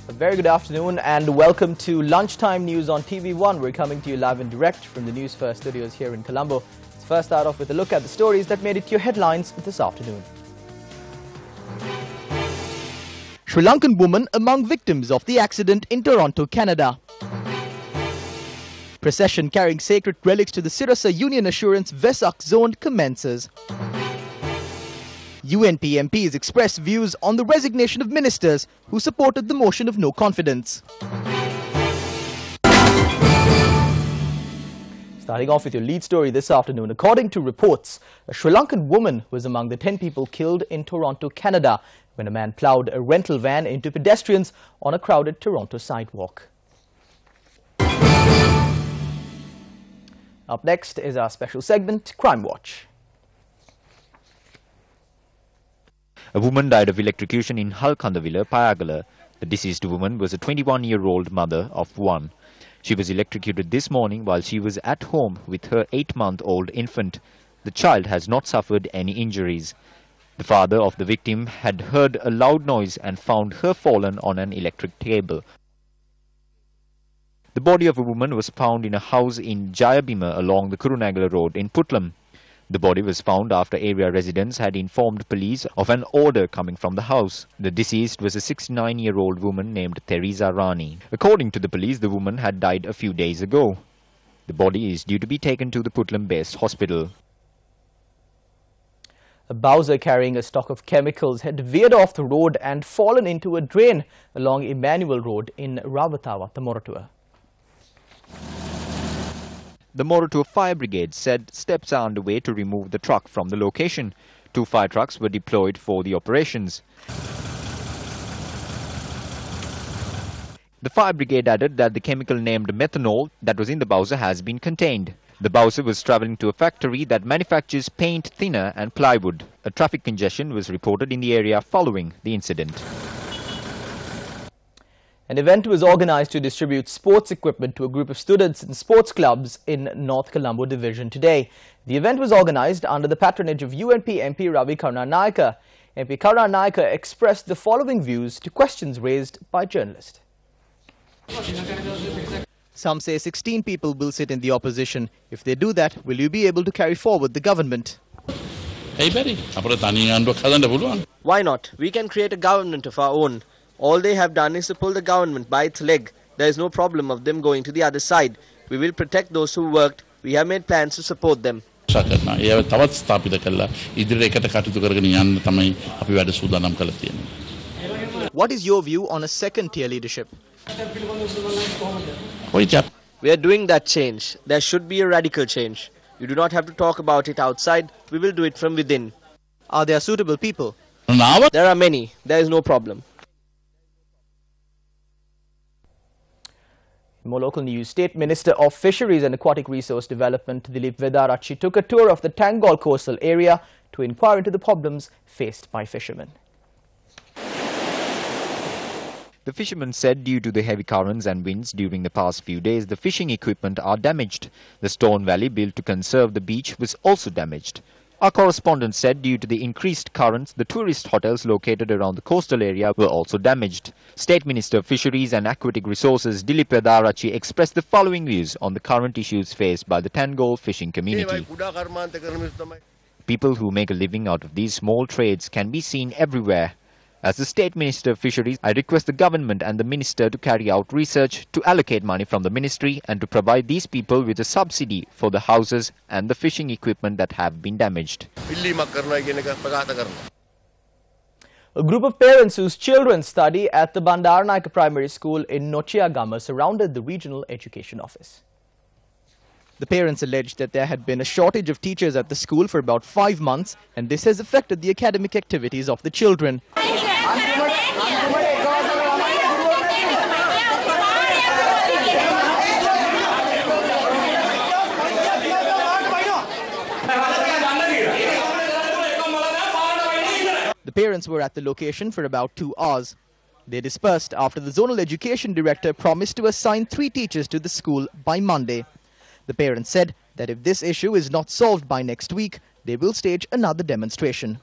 A very good afternoon and welcome to Lunchtime News on TV1. We're coming to you live and direct from the Newsfirst studios here in Colombo. Let's first start off with a look at the stories that made it to your headlines this afternoon. Sri Lankan woman among victims of the accident in Toronto, Canada. Procession carrying sacred relics to the Sirasa Union Assurance Vesak zone commences. UNP MPs express views on the resignation of ministers who supported the motion of no confidence. Starting off with your lead story this afternoon, according to reports, a Sri Lankan woman was among the 10 people killed in Toronto, Canada, when a man ploughed a rental van into pedestrians on a crowded Toronto sidewalk. Up next is our special segment, Crime Watch. A woman died of electrocution in Halkandavilla, Payagala. The deceased woman was a 21-year-old mother of one. She was electrocuted this morning while she was at home with her 8-month-old infant. The child has not suffered any injuries. The father of the victim had heard a loud noise and found her fallen on an electric cable. The body of a woman was found in a house in Jayabima along the Kurunagala Road in Putlam. The body was found after area residents had informed police of an odor coming from the house. The deceased was a 69-year-old woman named Theresa Rani. According to the police, the woman had died a few days ago. The body is due to be taken to the Putlam-based hospital. A bowser carrying a stock of chemicals had veered off the road and fallen into a drain along Emmanuel Road in Rawatawa, Moratua. The Moratua Fire Brigade said steps are underway to remove the truck from the location. 2 fire trucks were deployed for the operations. The fire brigade added that the chemical named methanol that was in the bowser has been contained. The bowser was travelling to a factory that manufactures paint thinner and plywood. A traffic congestion was reported in the area following the incident. An event was organized to distribute sports equipment to a group of students in sports clubs in North Colombo Division today. The event was organized under the patronage of UNP MP Ravi Karunanayake. MP Karunanayake expressed the following views to questions raised by journalists. Some say 16 people will sit in the opposition. If they do that, will you be able to carry forward the government? Why not? We can create a government of our own. All they have done is to pull the government by its leg. There is no problem of them going to the other side. We will protect those who worked. We have made plans to support them. What is your view on a second-tier leadership? We are doing that change. There should be a radical change. You do not have to talk about it outside. We will do it from within. Are there suitable people? There are many. There is no problem. More local news. State Minister of Fisheries and Aquatic Resource Development Dilip Vedarachi took a tour of the Tangol coastal area to inquire into the problems faced by fishermen. The fishermen said due to the heavy currents and winds during the past few days, the fishing equipment are damaged. The stone valley built to conserve the beach was also damaged. Our correspondent said due to the increased currents, the tourist hotels located around the coastal area were also damaged. State Minister of Fisheries and Aquatic Resources Dilip Vedarachi expressed the following views on the current issues faced by the Tangol fishing community. People who make a living out of these small trades can be seen everywhere. As the State Minister of Fisheries, I request the government and the minister to carry out research to allocate money from the ministry and to provide these people with a subsidy for the houses and the fishing equipment that have been damaged. A group of parents whose children study at the Bandaranaike Primary School in Nochiagama surrounded the Regional Education Office. The parents alleged that there had been a shortage of teachers at the school for about 5 months, and this has affected the academic activities of the children. The parents were at the location for about 2 hours. They dispersed after the zonal education director promised to assign 3 teachers to the school by Monday. The parents said that if this issue is not solved by next week, they will stage another demonstration.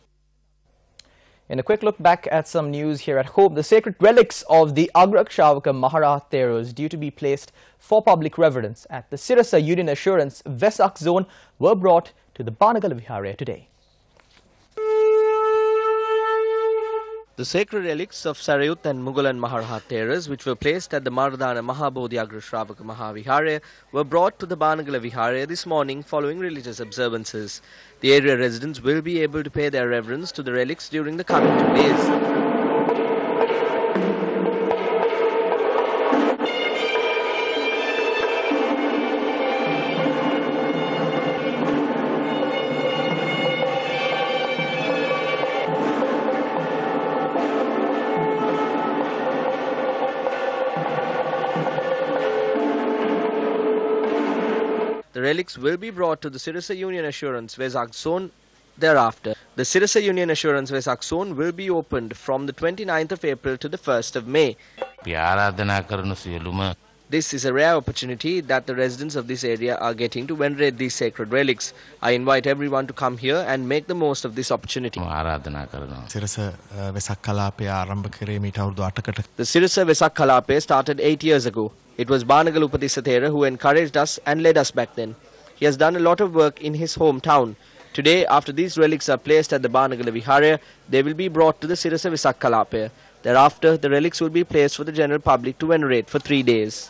In a quick look back at some news here at home, the sacred relics of the Agrak Shravaka Maharaja Theros due to be placed for public reverence at the Sirasa Union Assurance Vesak zone were brought to the Banagala Vihare today. The sacred relics of Sarayut and Mughal Maharaja Theras, which were placed at the Mardana Mahabodhi Agra Shravaka Mahavihare, were brought to the Banagala Vihare this morning following religious observances. The area residents will be able to pay their reverence to the relics during the coming 2 days. The relics will be brought to the Sirasa Union Assurance Vesak zone thereafter. The Sirasa Union Assurance Vesak zone will be opened from the 29th of April to the 1st of May. This is a rare opportunity that the residents of this area are getting to venerate these sacred relics. I invite everyone to come here and make the most of this opportunity. The Sirasa Vesak Kalape started 8 years ago. It was Banagala Upadisa Thera who encouraged us and led us back then. He has done a lot of work in his hometown. Today, after these relics are placed at the Banagala Vihare, they will be brought to the Sirasa Vesak Kalape. Thereafter, the relics will be placed for the general public to venerate for 3 days.